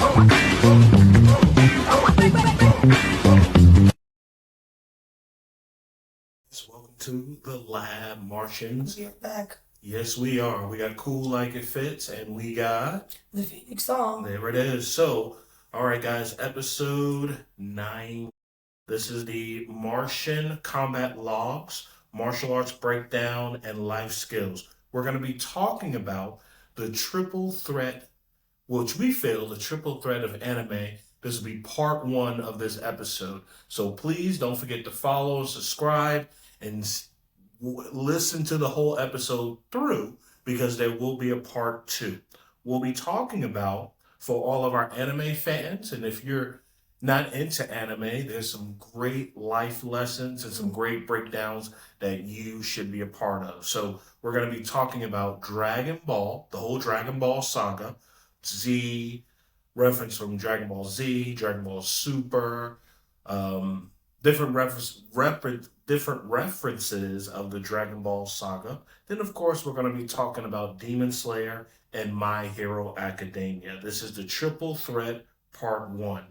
Welcome to the Lab Martians. We're back. Yes, we are. We got Cool Like It Fits, and we got The Phoenix song. There it is. So, all right, guys, episode 9. This is the Martian Combat Logs, martial arts breakdown, and life skills. We're going to be talking about the triple threat, which we feel the triple threat of anime. This will be part 1 of this episode. So please don't forget to follow and subscribe and listen to the whole episode through, because there will be a part 2. We'll be talking about, for all of our anime fans, and if you're not into anime, there's some great life lessons and some great breakdowns that you should be a part of. So we're going to be talking about Dragon Ball, the whole Dragon Ball saga, Z, reference from Dragon Ball Z, Dragon Ball Super, different references of the Dragon Ball saga. Then, of course, we're going to be talking about Demon Slayer and My Hero Academia. This is the triple threat part 1.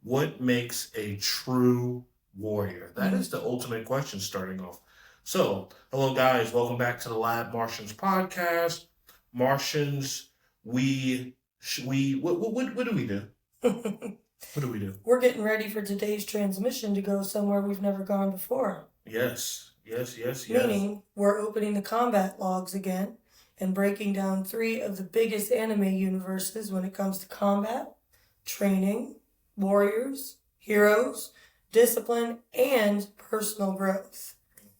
What makes a true warrior? That is the ultimate question starting off. So, hello guys, welcome back to the Lab Martians Podcast. Martians, what do we do? What do we do? We're getting ready for today's transmission to go somewhere we've never gone before. Yes. Meaning, we're opening the combat logs again and breaking down 3 of the biggest anime universes when it comes to combat, training, warriors, heroes, discipline, and personal growth.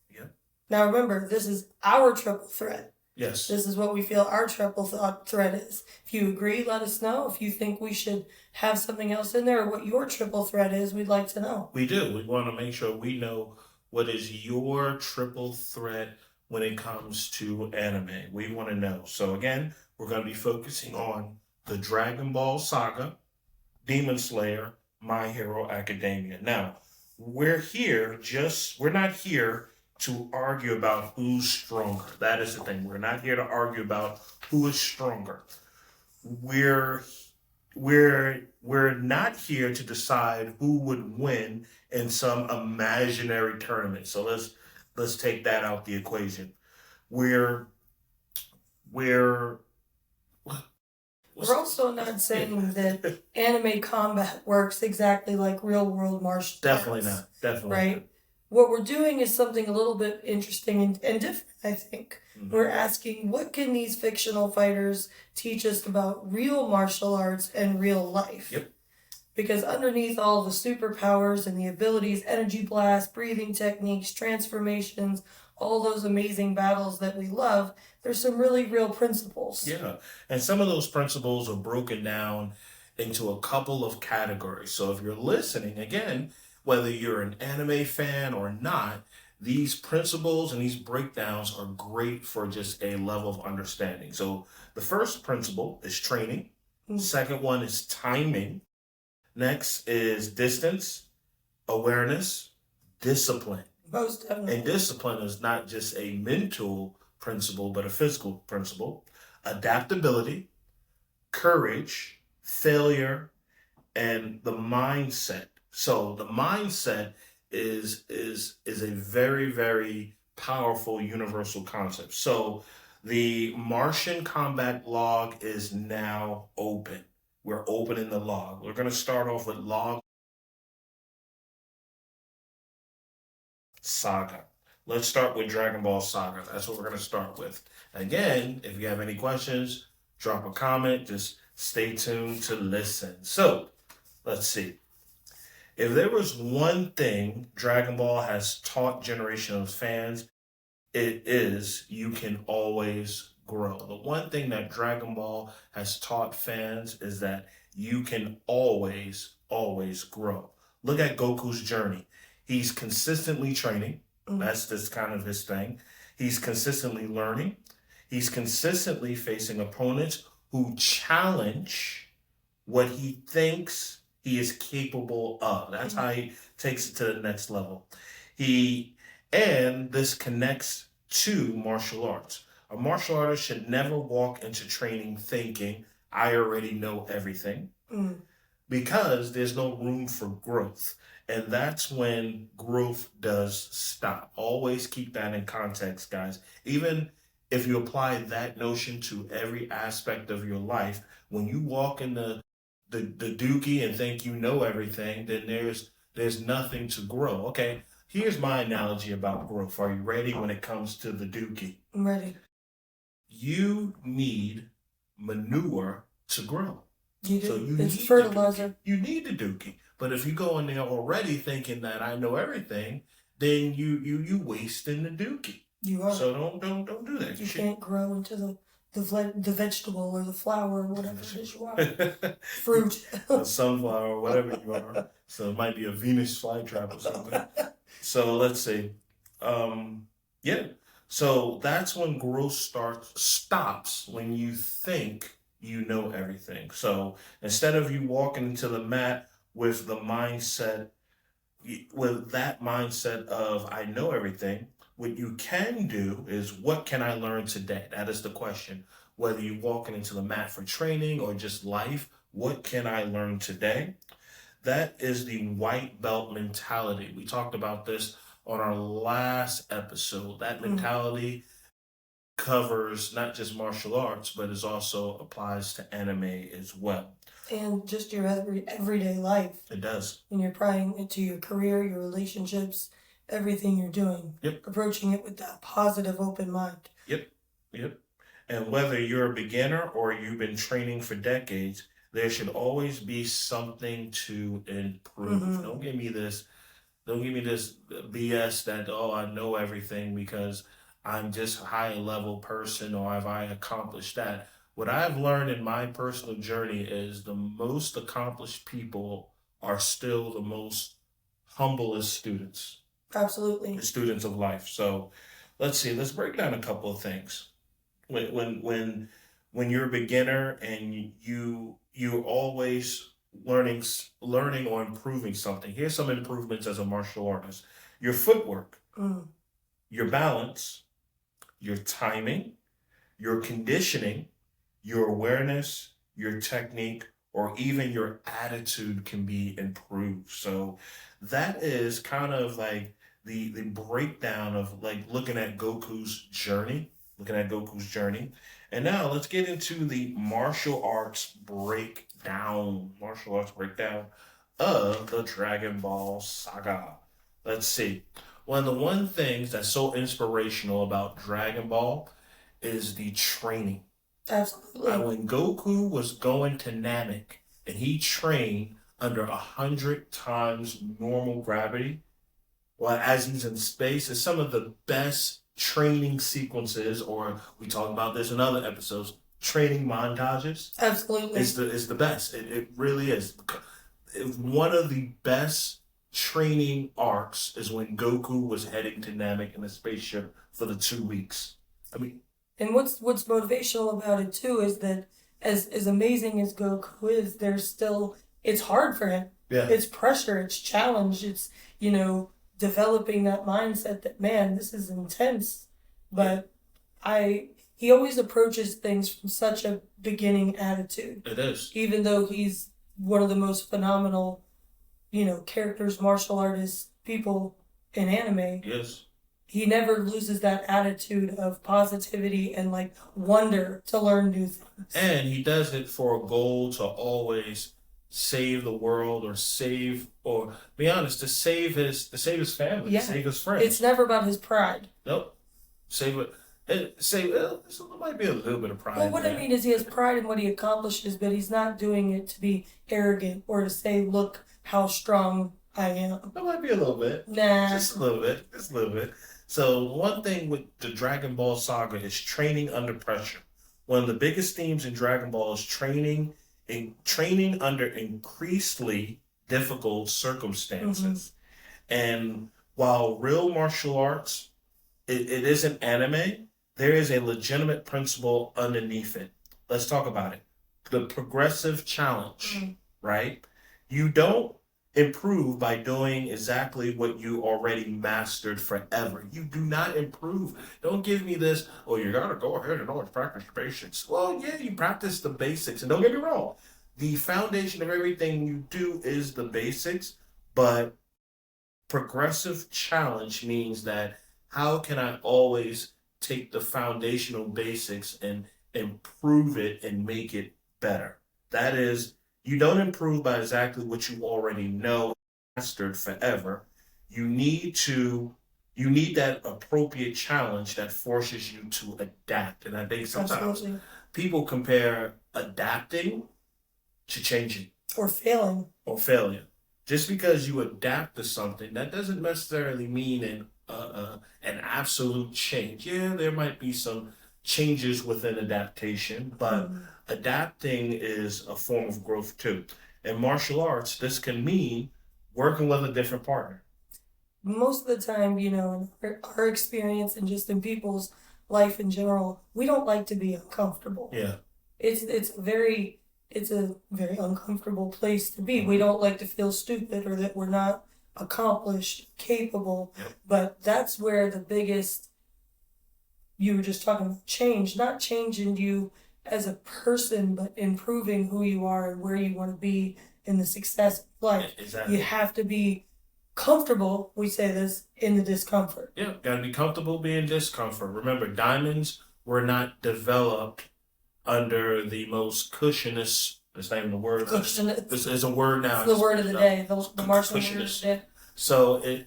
Yeah. Now remember, this is our triple threat. Yes. This is what we feel our triple threat is. If you agree, let us know. If you think we should have something else in there or what your triple threat is, we'd like to know. We do. We want to make sure we know what is your triple threat when it comes to anime. We want to know. So again, we're going to be focusing on the Dragon Ball saga, Demon Slayer, My Hero Academia. Now, we're not here to argue about who's stronger. That is the thing. We're not here to argue about who is stronger. We're not here to decide who would win in some imaginary tournament. So let's take that out the equation. We're also not saying that anime combat works exactly like real world martial arts. Definitely not. Right? Not. What we're doing is something a little bit interesting and different, I think. Mm-hmm. We're asking, what can these fictional fighters teach us about real martial arts and real life? Yep. Because underneath all the superpowers and the abilities, energy blast, breathing techniques, transformations, all those amazing battles that we love, there's some really real principles. Yeah, and some of those principles are broken down into a couple of categories. So if you're listening, again, whether you're an anime fan or not, these principles and these breakdowns are great for just a level of understanding. So the first principle is training. Second one is timing. Next is distance, awareness, discipline. Most definitely. And discipline is not just a mental principle, but a physical principle. Adaptability, courage, failure, and the mindset. So the mindset is a very, very powerful universal concept. So the Martian Combat Log is now open. We're opening the log. We're going to start off with log saga. Let's start with Dragon Ball Saga. That's what we're going to start with. Again, if you have any questions, drop a comment. Just stay tuned to listen. So let's see. If there was one thing Dragon Ball has taught generations of fans, it is you can always grow. The one thing that Dragon Ball has taught fans is that you can always grow. Look at Goku's journey. He's consistently training. That's kind of his thing. He's consistently learning. He's consistently facing opponents who challenge what he thinks he is capable of. That's how he takes it to the next level. And this connects to martial arts. A martial artist should never walk into training thinking, I already know everything. because there's no room for growth. And that's when growth does stop. Always keep that in context, guys. Even if you apply that notion to every aspect of your life, when you walk in the dookie and think you know everything, then there's nothing to grow. Okay, here's my analogy about growth. Are you ready when it comes to the dookie? I'm ready. You need manure to grow. You do. So you It's need fertilizer. You need the dookie. But if you go in there already thinking that I know everything, then you wasting the dookie. You are. So don't do that. You can't grow into the vegetable or the flower or whatever it is you are. Fruit. A sunflower or whatever you are. So it might be a Venus flytrap or something. So let's see. Yeah. So that's when growth stops when you think you know everything. So instead of you walking into the mat with that mindset of I know everything, what you can do is what can I learn today? That is the question. Whether you're walking into the mat for training or just life, what can I learn today? That is the white belt mentality. We talked about this on our last episode. That mentality covers not just martial arts, but it also applies to anime as well. And just your everyday life. It does. When you're applying it to your career, your relationships, everything you're doing. Yep. Approaching it with that positive, open mind. Yep. And whether you're a beginner or you've been training for decades, there should always be something to improve. Don't give me this BS that, I know everything because I'm just a high level person or have I accomplished that. What I've learned in my personal journey is the most accomplished people are still the most humblest students. Absolutely. The students of life. So let's break down a couple of things. When you're a beginner and you're always learning or improving something. Here's some improvements as a martial artist. Your footwork, your balance, your timing, your conditioning, your awareness, your technique, or even your attitude can be improved. So that is kind of like the breakdown of like looking at Goku's journey. And now let's get into the martial arts breakdown of the Dragon Ball saga. Let's see. One things that's so inspirational about Dragon Ball is the training. Absolutely. When Goku was going to Namek and he trained under 100 times normal gravity, as he's in space, is some of the best training sequences, or we talk about this in other episodes, training montages. Absolutely. Is the best. It really is. One of the best training arcs is when Goku was heading to Namek in a spaceship for the 2 weeks. And what's motivational about it too is that as amazing as Goku is, it's hard for him. Yeah. It's pressure, it's challenge, it's, developing that mindset that, man, this is intense. But he always approaches things from such a beginning attitude. It is. Even though he's one of the most phenomenal, characters, martial artists, people in anime. Yes. He never loses that attitude of positivity and wonder to learn new things. And he does it for a goal to always save the world or be honest, to save his family, to save his friends. It's never about his pride. Nope. It might be a little bit of pride. Well, what I mean is he has pride in what he accomplishes, but he's not doing it to be arrogant or to say, look how strong I am. That might be a little bit. Nah. Just a little bit. So one thing with the Dragon Ball saga is training under pressure. One of the biggest themes in Dragon Ball is training under increasingly difficult circumstances. And while real martial arts, it isn't anime, there is a legitimate principle underneath it. Let's talk about it. The progressive challenge, right? You don't improve by doing exactly what you already mastered forever. You do not improve. Don't give me this, you gotta go ahead and always practice basics. Well, yeah, you practice the basics, and don't get me wrong, the foundation of everything you do is the basics, but progressive challenge means that how can I always take the foundational basics and improve it and make it better? That is, you don't improve by exactly what you already know, mastered forever. You need to you need that appropriate challenge that forces you to adapt. And I think sometimes Absolutely. people compare adapting to changing Or failing. or failure. Just because you adapt to something, that doesn't necessarily mean an absolute change. Yeah, there might be some changes within adaptation, but Mhm. adapting is a form of growth too. In martial arts, this can mean working with a different partner. Most of the time, in our experience and just in people's life in general, we don't like to be uncomfortable. Yeah. It's a very uncomfortable place to be. We don't like to feel stupid or that we're not accomplished, capable. Yep. But that's where the biggest, you were just talking about change, not changing you as a person, but improving who you are and where you want to be in the success of life. Exactly. You have to be comfortable, we say this, in the discomfort. Yeah, gotta be comfortable being discomfort. Remember, diamonds were not developed under the most cushionist. It's not even a word. Cushionist. This is a word now. It's the word of the day. The Martian word of the Cushionist. day. So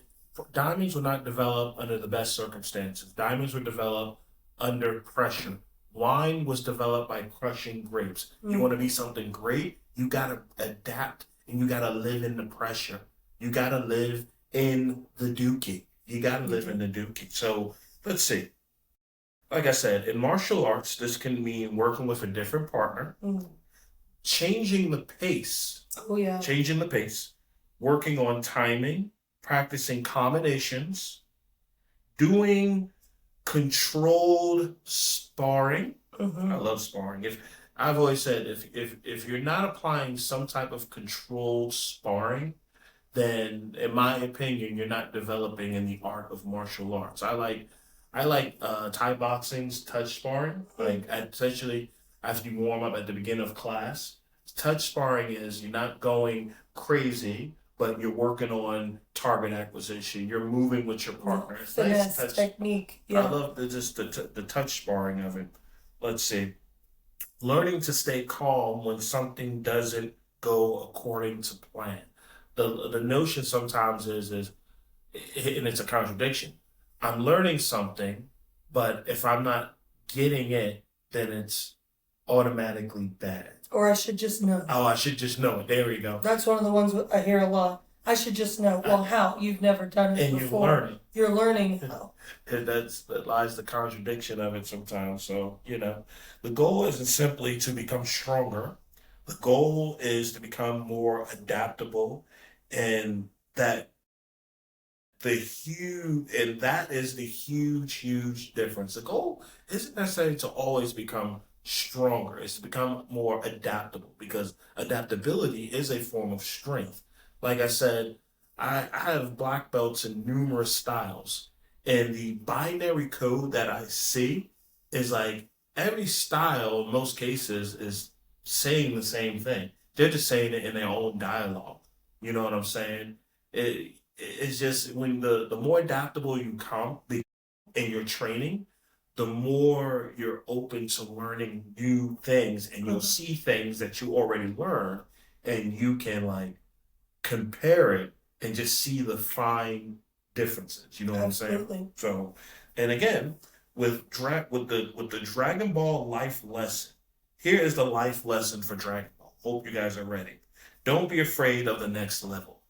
diamonds were not developed under the best circumstances. Diamonds were developed under pressure. Wine was developed by crushing grapes. You want to be something great, you gotta adapt and you gotta live in the pressure. You gotta live in the dookie. You gotta live in the dookie. So let's see. Like I said, in martial arts, this can mean working with a different partner, changing the pace. Oh, yeah. Changing the pace, working on timing, practicing combinations, doing controlled sparring. I love sparring. I've always said if you're not applying some type of controlled sparring, then in my opinion, you're not developing in the art of martial arts. I like Thai boxing's touch sparring. Like essentially after you warm up at the beginning of class. Touch sparring is you're not going crazy, but you're working on target acquisition. You're moving with your partner. It's Finesse, nice technique. Yeah. I love the touch sparring of it. Let's see. Learning to stay calm when something doesn't go according to plan. The notion sometimes is, and it's a contradiction. I'm learning something, but if I'm not getting it, then it's automatically bad. Or I should just know. Oh, I should just know it. There we go. That's one of the ones I hear a lot. I should just know. Well, how? You've never done it And before. you're learning. You're learning how. That lies the contradiction of it sometimes. So, the goal isn't simply to become stronger. The goal is to become more adaptable, and that is the huge difference. The goal isn't necessarily to always become stronger. It's to become more adaptable, because adaptability is a form of strength. Like I said, I have black belts in numerous styles, and the binary code that I see is like every style in most cases is saying the same thing. They're just saying it in their own dialogue. You know what I'm saying? It's just when the more adaptable you come in your training, the more you're open to learning new things, and you'll see things that you already learned, and you can like compare it and just see the fine differences. You know what Absolutely. I'm saying? So, and again, with the Dragon Ball life lesson, here is the life lesson for Dragon Ball. Hope you guys are ready. Don't be afraid of the next level.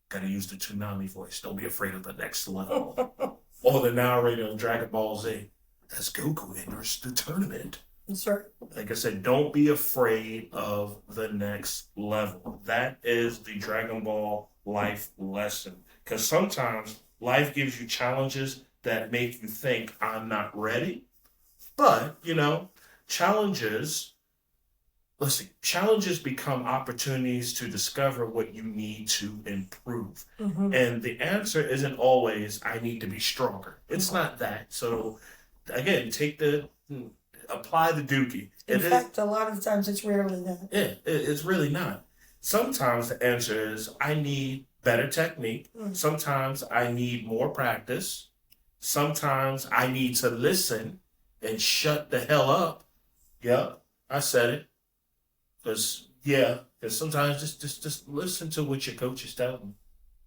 Gotta use the Toonami voice. Don't be afraid of the next level. Or the narrator of Dragon Ball Z. As Goku enters the tournament. That's right. Like I said, don't be afraid of the next level. That is the Dragon Ball life lesson. Because sometimes life gives you challenges that make you think, I'm not ready. But, challenges become opportunities to discover what you need to improve. And the answer isn't always, I need to be stronger. It's not that. So, again, take the apply the dookie. In fact, a lot of the times it's rarely that. Yeah, it's really not. Sometimes the answer is I need better technique. Sometimes I need more practice. Sometimes I need to listen and shut the hell up. Yep, I said it. Because sometimes just listen to what your coach is telling you.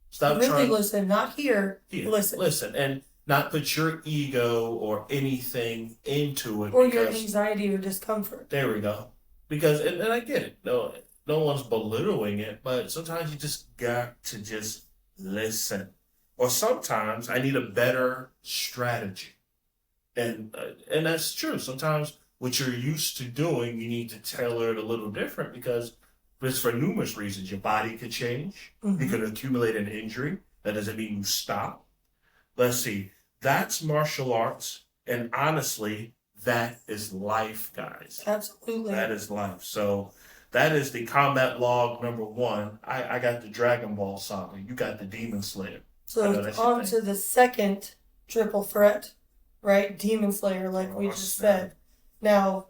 Stop really trying. Listen, not hear. Listen. Listen, and not put your ego or anything into it. Or your anxiety or discomfort. There we go. Because, and I get it. No one's belittling it, but sometimes you just got to just listen. Or sometimes I need a better strategy. And that's true. Sometimes what you're used to doing, you need to tailor it a little different because it's for numerous reasons. Your body could change. You could accumulate an injury. That doesn't mean you stop. Let's see. That's martial arts. And honestly, that is life, guys. Absolutely. That is life. So that is the combat log number 1. I got the Dragon Ball Saga. You got the Demon Slayer. So on to the second triple threat, right? Demon Slayer, like we just said. Now,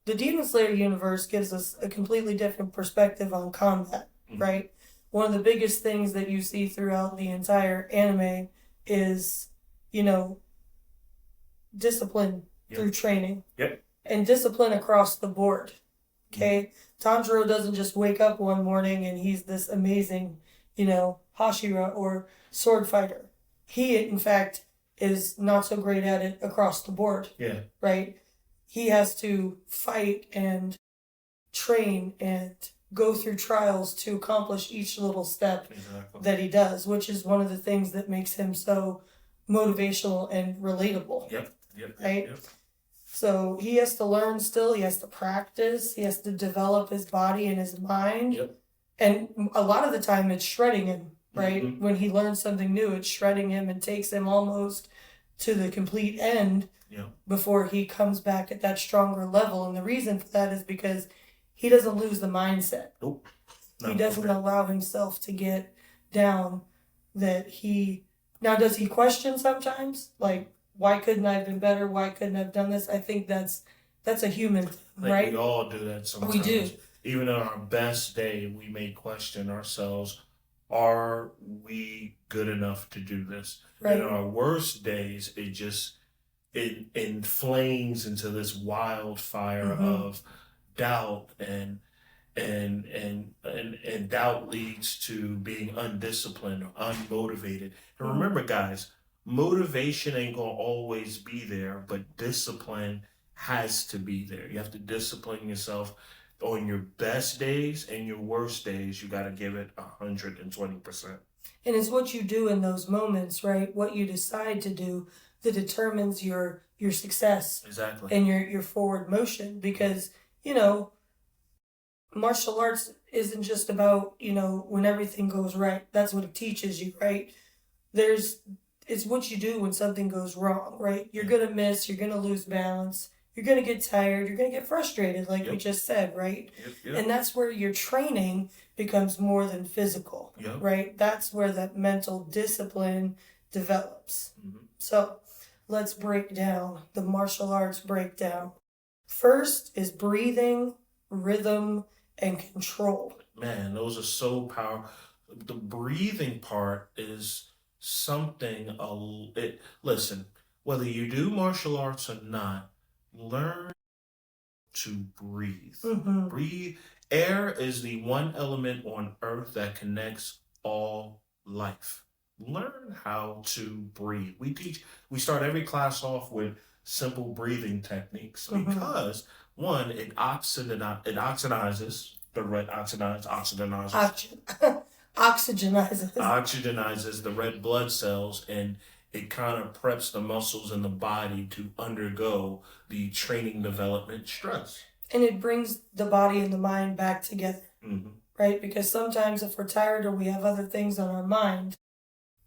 the Demon Slayer universe gives us a completely different perspective on combat, right? One of the biggest things that you see throughout the entire anime is, discipline through training. Yep. And discipline across the board. Okay? Tanjiro doesn't just wake up one morning and he's this amazing, Hashira or sword fighter. He, in fact, is not so great at it across the board. Yeah. Right? He has to fight and train and go through trials to accomplish each little step that he does, which is one of the things that makes him so motivational and relatable. Yep. Right? Yep. So he has to learn still, he has to practice, he has to develop his body and his mind. Yep. And a lot of the time it's shredding him, right? When he learns something new, it's shredding him and takes him almost to the complete end before he comes back at that stronger level. And the reason for that is because he doesn't lose the mindset. Nope. He doesn't allow himself to get down that now does he question sometimes? Like, why couldn't I have been better? Why couldn't I have done this? I think that's a human thing, right? We all do that sometimes. We do. Even on our best day, we may question ourselves, are we good enough to do this? Right. And on our worst days, it inflames into this wildfire of doubt and doubt leads to being undisciplined or unmotivated. And remember, guys, motivation ain't gonna always be there, but discipline has to be there. You have to discipline yourself on your best days and your worst days. You got to give it 120%. And it's what you do in those moments, right? What you decide to do that determines your success. Exactly. And your forward motion. Because, martial arts isn't just about, when everything goes right. That's what it teaches you, right? It's what you do when something goes wrong, right? You're going to miss, you're going to lose balance, you're going to get tired, you're going to get frustrated, like we just said, right? Yep. And that's where your training becomes more than physical, right? That's where that mental discipline develops. So let's break down the martial arts breakdown. First is breathing, rhythm, and control. Man, those are so powerful. The breathing part is something. Listen, whether you do martial arts or not, learn to breathe. Breathe. Air is the one element on earth that connects all life. Learn how to breathe. We start every class off with simple breathing techniques because one, it oxygenizes the red oxygenizes the red blood cells, and it kind of preps the muscles in the body to undergo the training development stress. And it brings the body and the mind back together, right? Because sometimes if we're tired or we have other things on our mind,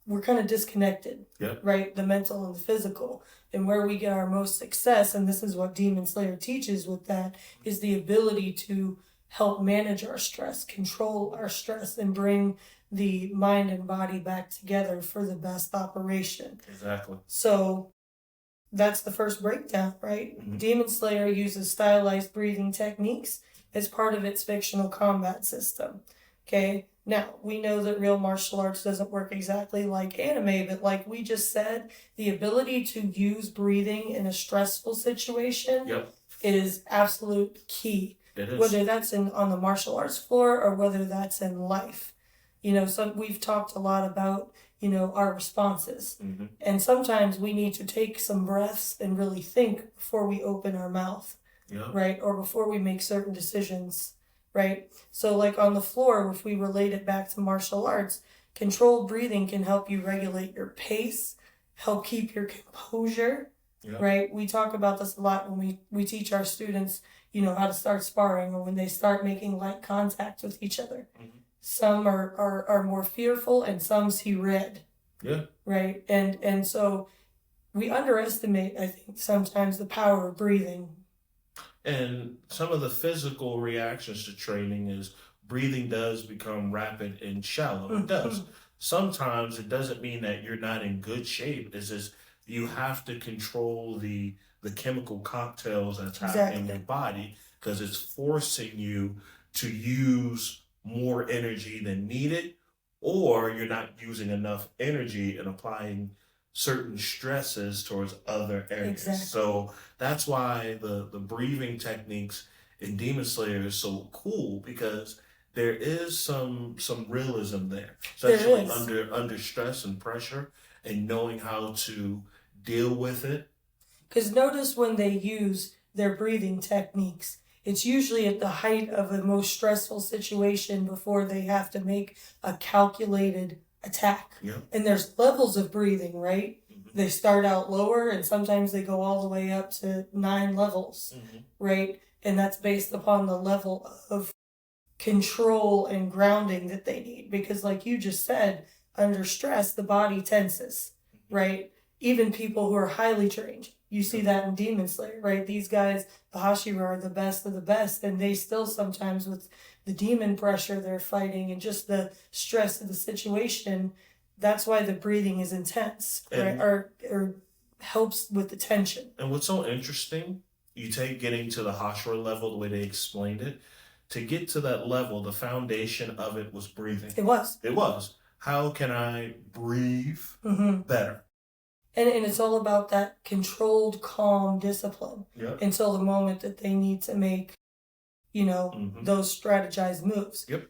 we're kind of disconnected, right? The mental and the physical. And where we get our most success, and this is what Demon Slayer teaches with that, is the ability to help manage our stress, control our stress, and bring the mind and body back together for the best operation. Exactly. So that's the first breakdown, right? Mm-hmm. Demon Slayer uses stylized breathing techniques as part of its fictional combat system. Okay, now we know that real martial arts doesn't work exactly like anime, but like we just said, the ability to use breathing in a stressful situation Yep. is absolute key. It is. Whether that's on the martial arts floor or whether that's in life. So we've talked a lot about, our responses. Mm-hmm. And sometimes we need to take some breaths and really think before we open our mouth, Yep. right? Or before we make certain decisions, right? So like on the floor, if we relate it back to martial arts, controlled breathing can help you regulate your pace, help keep your composure, Yep. right? We talk about this a lot when we teach our students, how to start sparring or when they start making light contact with each other. Mm-hmm. Some are more fearful and some see red. Yeah. Right. And so we underestimate, I think, sometimes the power of breathing. And some of the physical reactions to training is breathing does become rapid and shallow. It does. Sometimes it doesn't mean that you're not in good shape. It's just you have to control the chemical cocktails that's happening in your body because it's forcing you to use more energy than needed, or you're not using enough energy and applying certain stresses towards other areas. Exactly. So that's why the breathing techniques in Demon Slayer is so cool because there is some realism there, especially under stress and pressure and knowing how to deal with it. Because notice when they use their breathing techniques, it's usually at the height of the most stressful situation before they have to make a calculated attack. Yep. And there's levels of breathing, right? Mm-hmm. They start out lower and sometimes they go all the way up to 9 levels, Mm-hmm. right? And that's based upon the level of control and grounding that they need. Because like you just said, under stress, the body tenses, right? Even people who are highly trained. You see that in Demon Slayer, right? These guys, the Hashira, are the best of the best, and they still sometimes, with the demon pressure they're fighting and just the stress of the situation, that's why the breathing is intense, right? Or helps with the tension. And what's so interesting, you take getting to the Hashira level, the way they explained it, to get to that level, the foundation of it was breathing. It was. It was. How can I breathe better? And it's all about that controlled, calm discipline until the moment that they need to make, those strategized moves. Yep.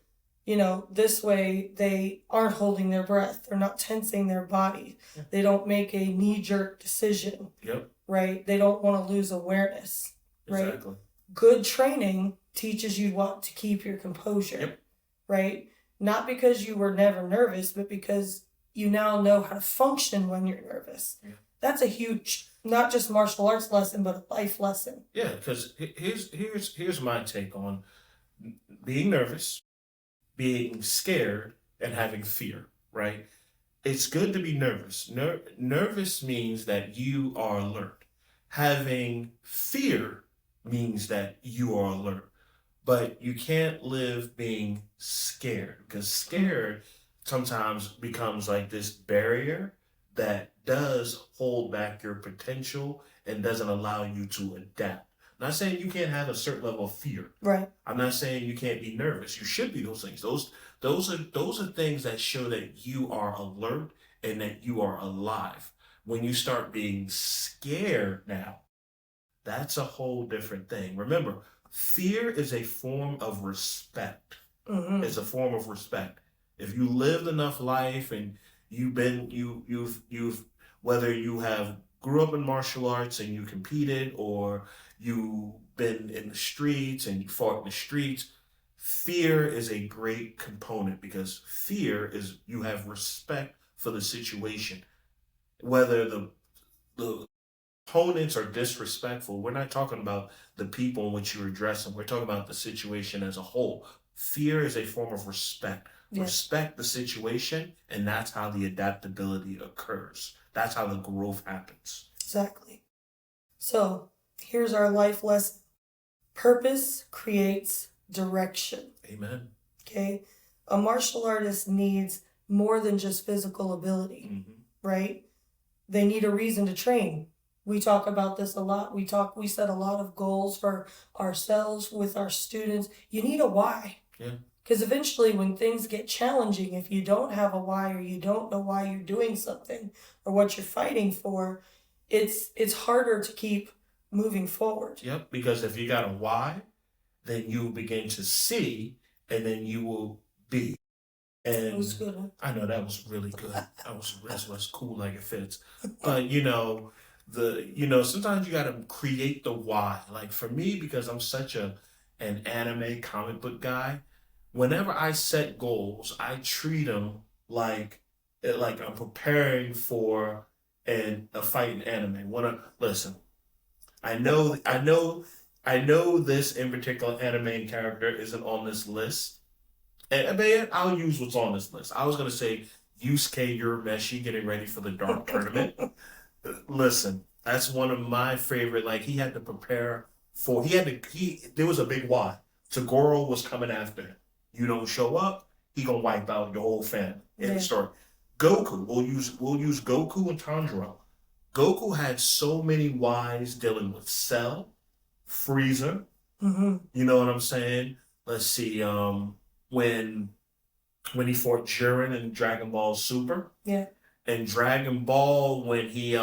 This way they aren't holding their breath. They're not tensing their body. Yep. They don't make a knee-jerk decision. Yep. Right? They don't want to lose awareness. Right? Exactly. Good training teaches you what to keep your composure. Yep. Right? Not because you were never nervous, but because you now know how to function when you're nervous. Yeah. That's a huge, not just martial arts lesson, but a life lesson. Yeah, because here's my take on being nervous, being scared, and having fear, right? It's good to be nervous. Nervous means that you are alert. Having fear means that you are alert. But you can't live being scared, because scared sometimes becomes like this barrier that does hold back your potential and doesn't allow you to adapt. I'm not saying you can't have a certain level of fear. Right. I'm not saying you can't be nervous. You should be those things. Those are things that show that you are alert and that you are alive. When you start being scared now, that's a whole different thing. Remember, fear is a form of respect. Mm-hmm. It's a form of respect. If you lived enough life and you've whether you have grew up in martial arts and you competed, or you've been in the streets and you fought in the streets, fear is a great component, because fear is you have respect for the situation. Whether the opponents are disrespectful, we're not talking about the people in which you're addressing. We're talking about the situation as a whole. Fear is a form of respect. Yeah. Respect the situation, and that's how the adaptability occurs. That's how the growth happens. Exactly. So here's our life lesson. Purpose creates direction. Amen. Okay? A martial artist needs more than just physical ability, right? They need a reason to train. We talk about this a lot. We set a lot of goals for ourselves with our students. You need a why. Yeah. Because eventually when things get challenging, if you don't have a why or you don't know why you're doing something or what you're fighting for, it's harder to keep moving forward. Yep, because if you got a why, then you begin to see, and then you will be. And That was a good one. I know that was really good. That's cool like it fits. But sometimes you gotta create the why. Like for me, because I'm such an anime comic book guy, whenever I set goals, I treat them like I'm preparing for a fight in anime. Listen, I know this in particular anime character isn't on this list. And man, I'll use what's on this list. I was gonna say Yusuke Urameshi getting ready for the Dark Tournament. Listen, that's one of my favorite. Like he had to prepare for. There was a big why. Tagoro was coming after him. You don't show up, he gonna wipe out your whole family. In the story. Goku. We'll use Goku and Tanjiro. Goku had so many whys dealing with Cell, Frieza. Mm-hmm. You know what I'm saying? Let's see. When he fought Jiren in Dragon Ball Super. Yeah. And Dragon Ball, when he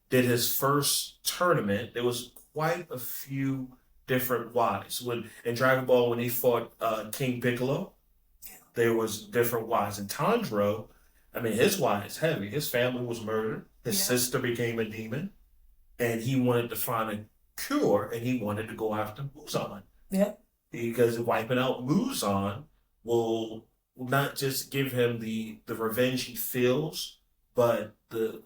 did his first tournament, there was quite a few different whys. In Dragon Ball, when he fought King Piccolo, there was different whys. And Tanjiro, I mean, his why is heavy. His family was murdered. His sister became a demon. And he wanted to find a cure, and he wanted to go after Muzan. Yeah. Because wiping out Muzan will not just give him the revenge he feels, but the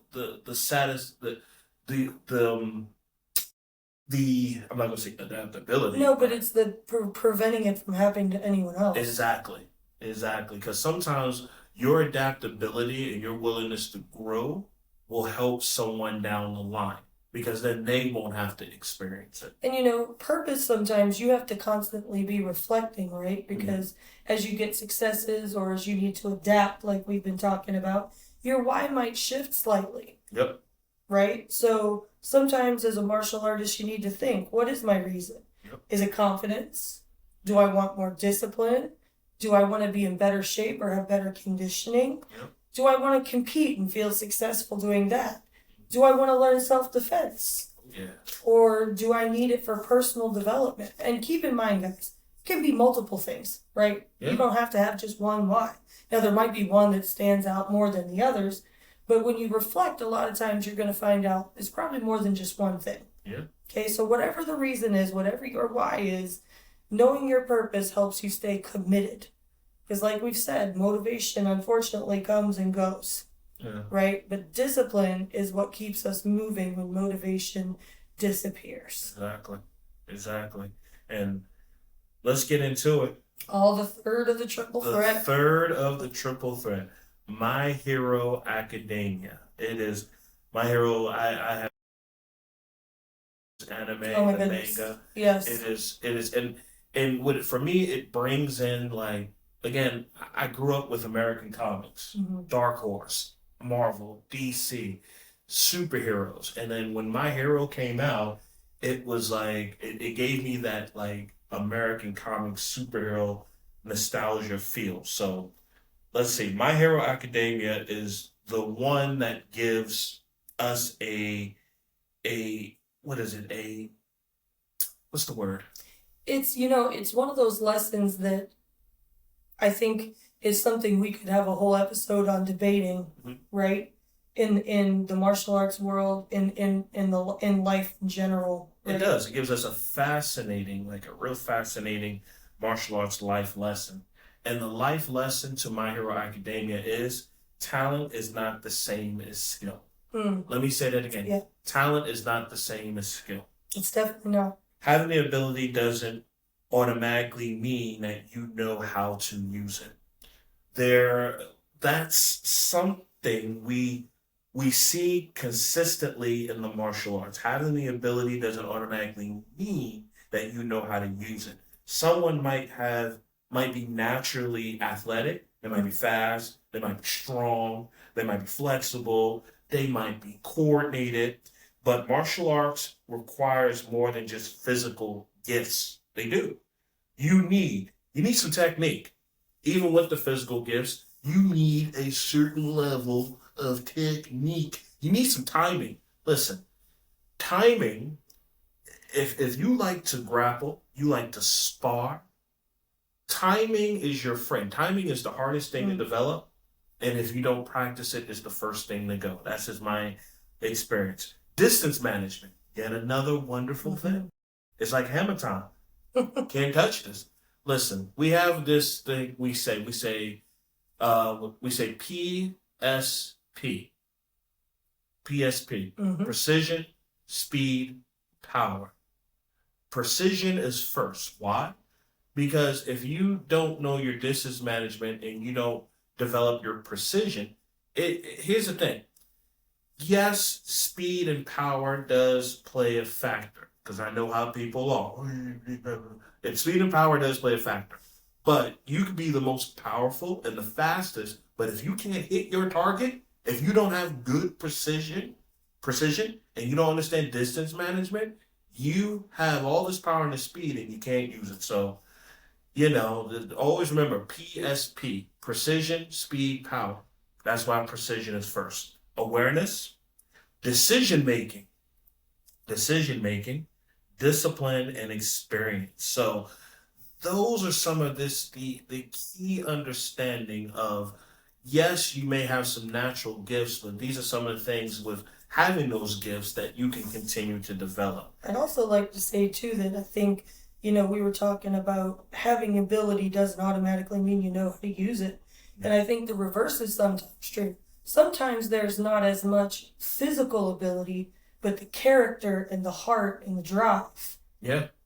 I'm not gonna say adaptability. No, but it's the preventing it from happening to anyone else. Exactly. Because sometimes your adaptability and your willingness to grow will help someone down the line. Because then they won't have to experience it. And purpose, sometimes you have to constantly be reflecting, right? Because as you get successes or as you need to adapt, like we've been talking about, your why might shift slightly. Yep. Right? So sometimes as a martial artist, you need to think, what is my reason? Yep. Is it confidence? Do I want more discipline? Do I want to be in better shape or have better conditioning? Yep. Do I want to compete and feel successful doing that? Do I want to learn self-defense? Yeah. Or do I need it for personal development? And keep in mind, guys, it can be multiple things, right? Yeah. You don't have to have just one why. Now, there might be one that stands out more than the others, but when you reflect, a lot of times you're going to find out it's probably more than just one thing. Yeah. Okay, so whatever the reason is, whatever your why is, knowing your purpose helps you stay committed. Because like we've said, motivation unfortunately comes and goes. Yeah. Right? But discipline is what keeps us moving when motivation disappears. Exactly. And let's get into it. The third of the triple threat. The third of the triple threat. My Hero Academia. It is My Hero. I have anime, the manga. Yes. It is, and for me, it brings in again, I grew up with American comics, Dark Horse, Marvel, DC, superheroes. And then when My Hero came out, it was it gave me that American comic superhero nostalgia feel. So let's see, My Hero Academia is the one that gives us what's the word? It's one of those lessons that I think is something we could have a whole episode on debating, right? In the martial arts world, in life in general. Right? It does. It gives us a real fascinating martial arts life lesson. And the life lesson to My Hero Academia is talent is not the same as skill. Let me say that again. Yeah. Talent is not the same as skill. It's definitely not. Having the ability doesn't automatically mean that you know how to use it. That's something we see consistently in the martial arts. Having the ability doesn't automatically mean that you know how to use it. Someone might be naturally athletic. They might be fast. They might be strong. They might be flexible. They might be coordinated. But martial arts requires more than just physical gifts. They do. You need some technique. Even with the physical gifts, you need a certain level of technique. You need some timing. Listen, timing, if you like to grapple, you like to spar, timing is your friend. Timing is the hardest thing to develop. And if you don't practice it, it's the first thing to go. That's just my experience. Distance management, yet another wonderful thing. It's like hammer time. Can't touch this. Listen, we have this thing we say PSP. Precision, speed, power. Precision is first. Why? Because if you don't know your distance management and you don't develop your precision, here's the thing. Yes, speed and power does play a factor, because I know how people are. And speed and power does play a factor. But you could be the most powerful and the fastest, but if you can't hit your target, if you don't have good precision, and you don't understand distance management, you have all this power and this speed and you can't use it. So, always remember PSP, precision, speed, power. That's why precision is first. Awareness, decision making, discipline, and experience. So those are some of the key understanding of, yes, you may have some natural gifts, but these are some of the things with having those gifts that you can continue to develop. I'd also like to say too that I think, we were talking about having ability doesn't automatically mean you know how to use it. And I think the reverse is sometimes true. Sometimes there's not as much physical ability, but the character and the heart and the drive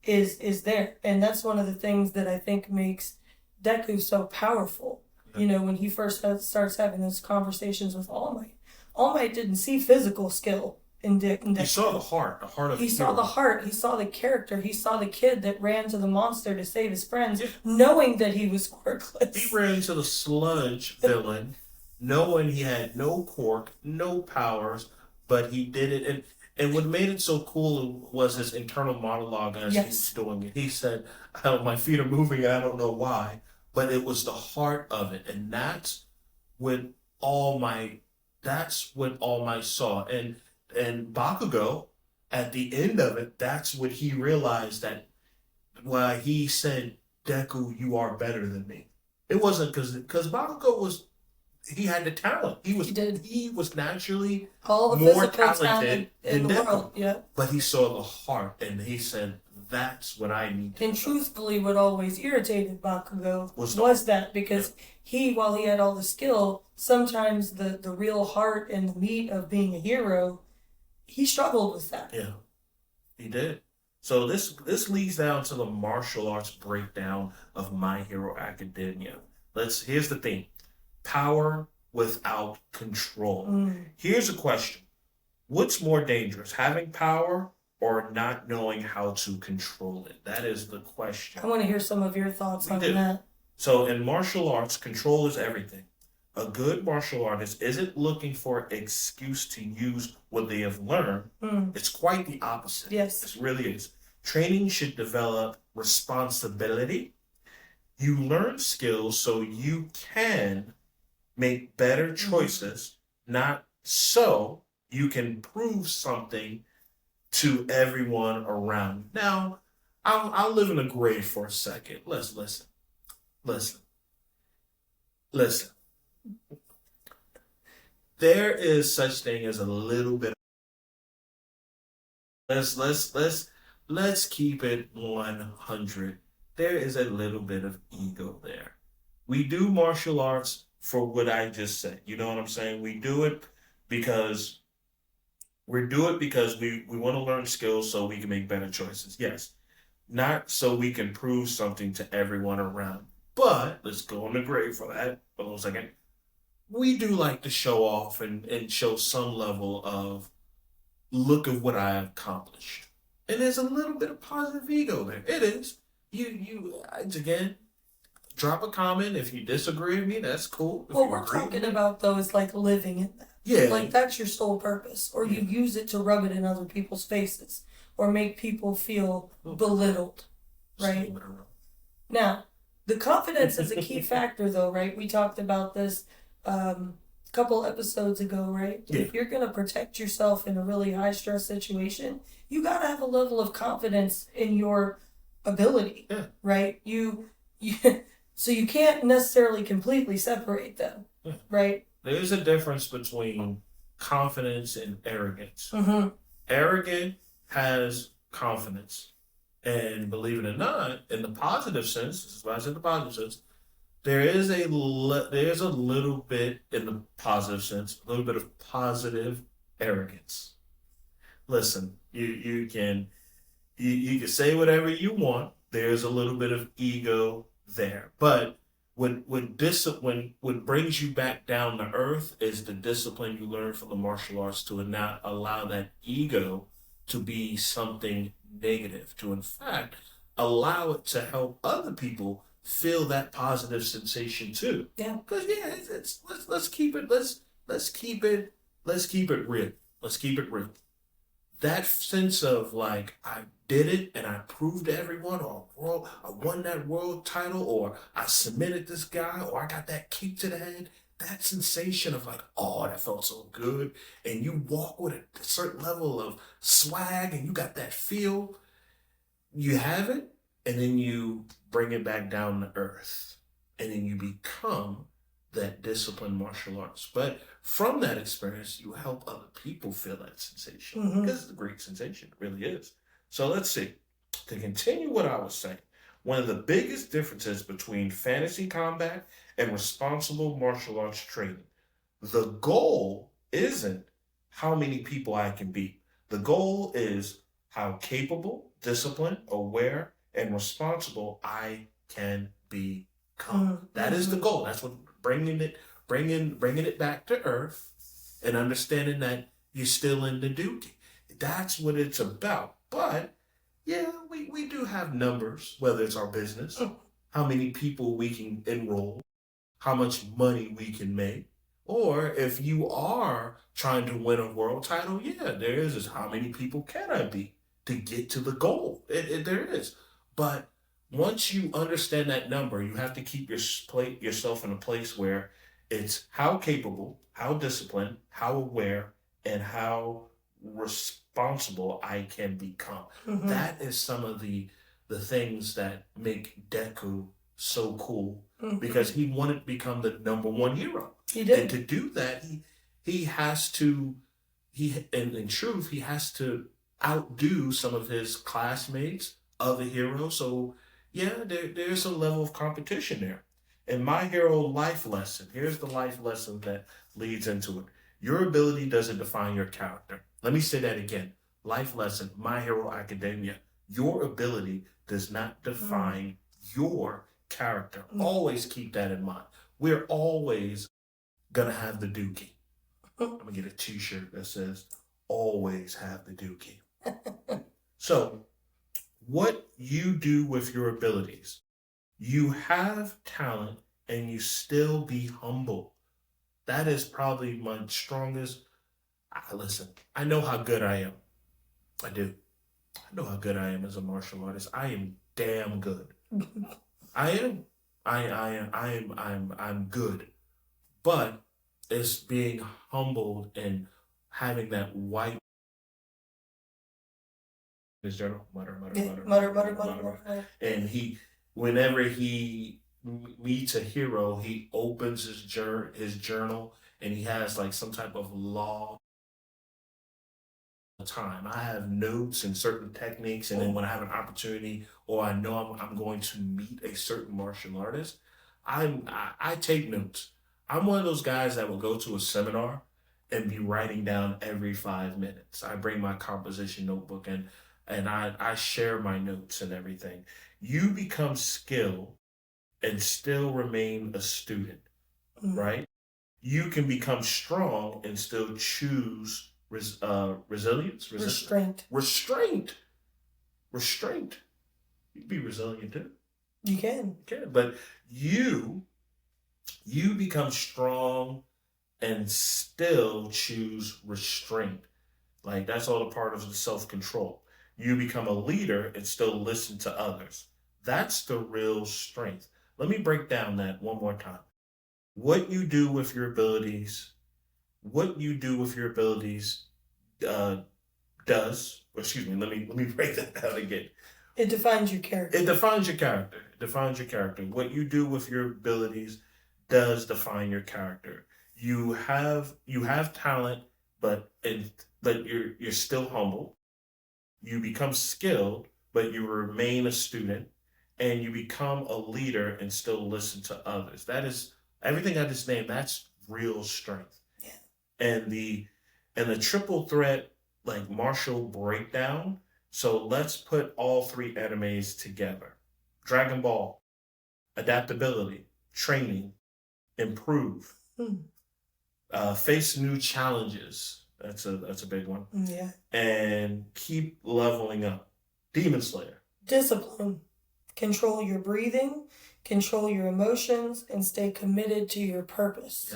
is there. And that's one of the things that I think makes Deku so powerful. When he first starts having those conversations with All Might. All Might didn't see physical skill in Deku. He saw the heart of He saw the heart. He saw the character. He saw the kid that ran to the monster to save his friends, knowing that he was quirkless. He ran to the sludge villain, knowing he had no quirk, no powers, but he did it. And what made it so cool was his internal monologue as he was doing it. He said, my feet are moving and I don't know why, but it was the heart of it. And that's what All Might saw. And Bakugo, at the end of it, that's what he realized, that why he said, Deku, you are better than me. It wasn't because Bakugo he had the talent. He was naturally all the more physical talented in than the Deku. world. Yeah. But he saw the heart, and he said, that's what I need to And do. truthfully, what always irritated Bakugo was that, because while he had all the skill, sometimes the real heart and the meat of being a hero, he struggled with that. Yeah, he did. So this leads down to the martial arts breakdown of My Hero Academia. Here's the thing. Power without control. Here's a question. What's more dangerous, having power or not knowing how to control it? That is the question. I want to hear some of your thoughts on that. So in martial arts, control is everything. A good martial artist isn't looking for an excuse to use what they have learned. It's quite the opposite. Yes. It really is. Training should develop responsibility. You learn skills so you can make better choices, not so you can prove something to everyone around. Now, I'll live in a grave for a second. Let's listen. There is such thing as a little bit. Let's keep it 100. There is a little bit of ego there. We do martial arts for what I just said. You know what I'm saying? We do it because we want to learn skills so we can make better choices. Yes. Not so we can prove something to everyone around. But let's go on the grave for that for a little second. We do like to show off and show some level of, look at what I have accomplished. And there's a little bit of positive ego there. It is. Again, drop a comment. If you disagree with me, that's cool. What we're talking about, though, is like living in that. Yeah. Like, that's your sole purpose. Or you use it to rub it in other people's faces or make people feel belittled, right? Now, the confidence is a key factor, though, right? We talked about this a couple episodes ago, right? Yeah. If you're going to protect yourself in a really high-stress situation, you got to have a level of confidence in your ability, right? So you can't necessarily completely separate them, right? There's a difference between confidence and arrogance. Mm-hmm. Arrogant has confidence. And believe it or not, in the positive sense, this is why I said the positive sense, there's a little bit in the positive sense, a little bit of positive arrogance. Listen, you can say whatever you want. There's a little bit of ego there, but what brings you back down to earth is the discipline you learn from the martial arts to not allow that ego to be something negative, to in fact allow it to help other people feel that positive sensation too. Yeah. Because let's keep it real. Let's keep it real. That sense of like, I did it and I proved to everyone, or I won that world title, or I submitted this guy, or I got that kick to the head. That sensation of like, oh, that felt so good. And you walk with a certain level of swag and you got that feel. You have it, and then you bring it back down to earth. And then you become that disciplined martial arts. But from that experience, you help other people feel that sensation. Because it's a great sensation. It really is. So let's see. To continue what I was saying, one of the biggest differences between fantasy combat and responsible martial arts training, the goal isn't how many people I can beat. The goal is how capable, disciplined, aware, and responsible I can become. That is the goal. That's what bringing it back to earth and understanding that you're still in the duty. That's what it's about. But yeah, we do have numbers, whether it's our business, how many people we can enroll, how much money we can make. Or if you are trying to win a world title, yeah, there is how many people can I beat to get to the goal. There is. But once you understand that number, you have to keep yourself in a place where it's how capable, how disciplined, how aware, and how responsible I can become. That is some of the things that make Deku so cool, because he wanted to become the number one hero. He did. And to do that, he has to, in truth, he has to outdo some of his classmates, other heroes. So yeah, there's a level of competition there. And my hero life lesson, here's the life lesson that leads into it. Your ability doesn't define your character. Let me say that again. Life lesson, My Hero Academia. Your ability does not define your character. Always keep that in mind. We're always gonna have the dookie. I'm gonna get a t-shirt that says, always have the dookie. So, what you do with your abilities, you have talent and you still be humble. That is probably my strongest. Listen, I know how good I am. I do. I know how good I am as a martial artist. I am damn good. I am. I'm good. But it's being humbled and having that white his journal, mutter. And whenever he meets a hero, he opens his journal, and he has like some type of log time. I have notes and certain techniques, and then when I have an opportunity or I know I'm going to meet a certain martial artist, I take notes. I'm one of those guys that will go to a seminar and be writing down every 5 minutes. I bring my composition notebook and I share my notes and everything. You become skilled and still remain a student, right? You can become strong and still choose resilience, restraint. You can be resilient too. You can. But you become strong and still choose restraint. Like, that's all a part of the self-control. You become a leader and still listen to others. That's the real strength. Let me break down that one more time. What you do with your abilities, what you do with your abilities uh, let me break that down again. It defines your character. It defines your character. It defines your character. What you do with your abilities does define your character. You have talent, but you're still humble. You become skilled, but you remain a student, and you become a leader and still listen to others. That is everything I just named. That's real strength. Yeah. And the triple threat, like, martial breakdown. So let's put all three animes together. Dragon Ball, adaptability, training, improve, face new challenges. That's a big one. Yeah. And keep leveling up. Demon Slayer. Discipline. Control your breathing, control your emotions, and stay committed to your purpose.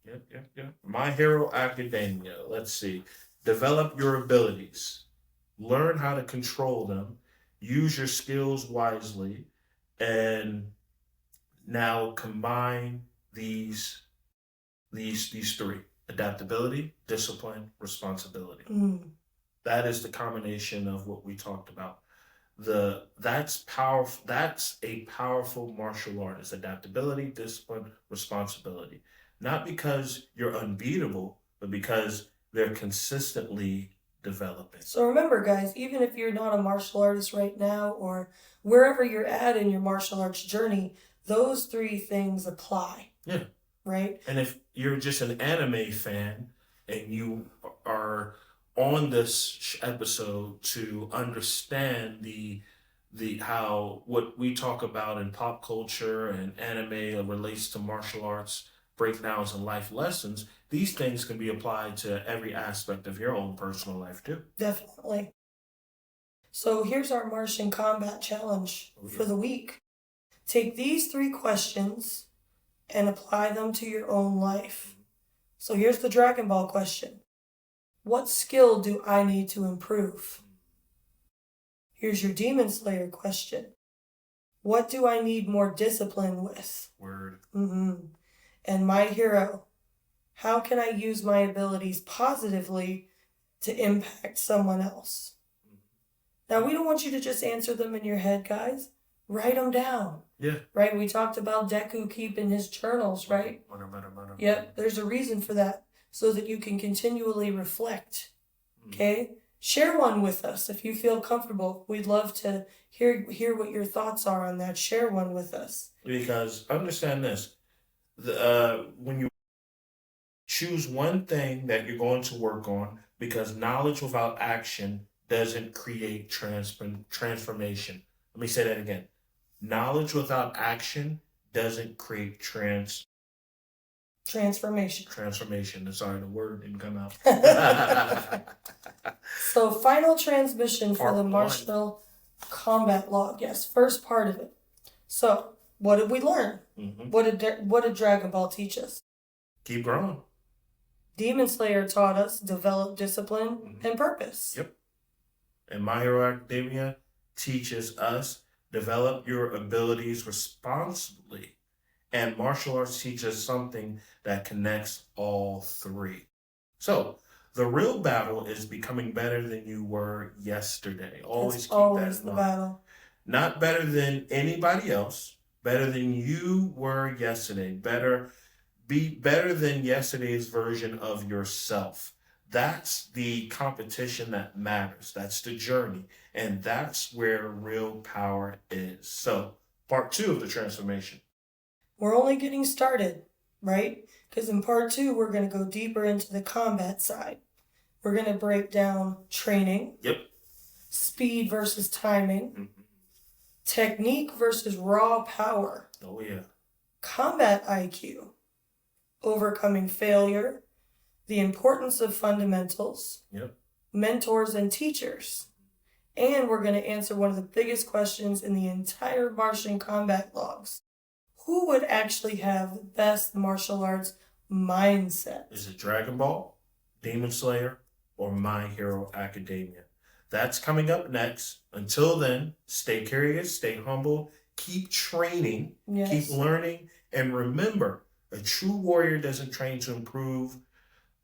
Yep. My Hero Academia. Let's see. Develop your abilities. Learn how to control them. Use your skills wisely. And now combine these three: adaptability, discipline, responsibility. That is the combination of what we talked about. That's powerful. That's a powerful martial art. Is adaptability, discipline, responsibility. Not because you're unbeatable, but because they're consistently developing. So remember, guys, even if you're not a martial artist right now, or wherever you're at in your martial arts journey, those three things apply. Yeah. Right? And if you're just an anime fan and you are on this episode to understand the how what we talk about in pop culture and anime relates to martial arts breakdowns and life lessons, these things can be applied to every aspect of your own personal life too. Definitely. So here's our Martian Combat Challenge for the week. Take these three questions and apply them to your own life. So here's the Dragon Ball question. What skill do I need to improve? Here's your Demon Slayer question. What do I need more discipline with? Word. And My Hero, how can I use my abilities positively to impact someone else? Now, we don't want you to just answer them in your head, guys. Write them down. Yeah. Right? We talked about Deku keeping his journals, right? Yep, there's a reason for that, so that you can continually reflect. Okay? Share one with us if you feel comfortable. We'd love to hear what your thoughts are on that. Share one with us. Because understand this. When you choose one thing that you're going to work on, because knowledge without action doesn't create transformation. Let me say that again. Knowledge without action doesn't create transformation. Sorry, the word didn't come out. So, final transmission for Part the Martial Combat Log. Yes, first part of it. So, what did we learn? What did Dragon Ball teach us? Keep growing. Demon Slayer taught us develop discipline and purpose. Yep. And My Hero Academia teaches us develop your abilities responsibly. And martial arts teaches something that connects all three. So, the real battle is becoming better than you were yesterday. Always keep that in mind. Battle. Not better than anybody else, better than you were yesterday. Be better than yesterday's version of yourself. That's the competition that matters. That's the journey. And that's where real power is. So, part 2 of the transformation. We're only getting started, right? Because in part 2, we're going to go deeper into the combat side. We're going to break down training. Yep. Speed versus timing. Technique versus raw power. Oh, yeah. Combat IQ. Overcoming failure. The importance of fundamentals. Yep. Mentors and teachers. And we're going to answer one of the biggest questions in the entire Martian Combat Logs. Who would actually have the best martial arts mindset. Is it Dragon Ball, Demon Slayer, or My Hero Academia? That's coming up next. Until then, stay curious, stay humble, keep training, keep learning, and remember, a true warrior doesn't train to prove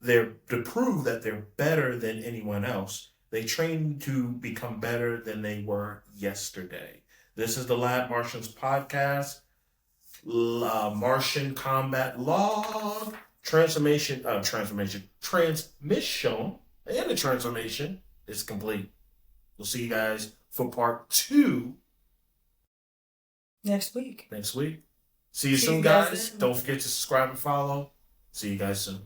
that they're better than anyone else. They train to become better than they were yesterday. This is the Lab Martians Podcast, Martian Combat Log, transmission, and the transformation is complete. We'll see you guys for part 2 next week. See you soon, guys. Don't forget to subscribe and follow. See you guys soon.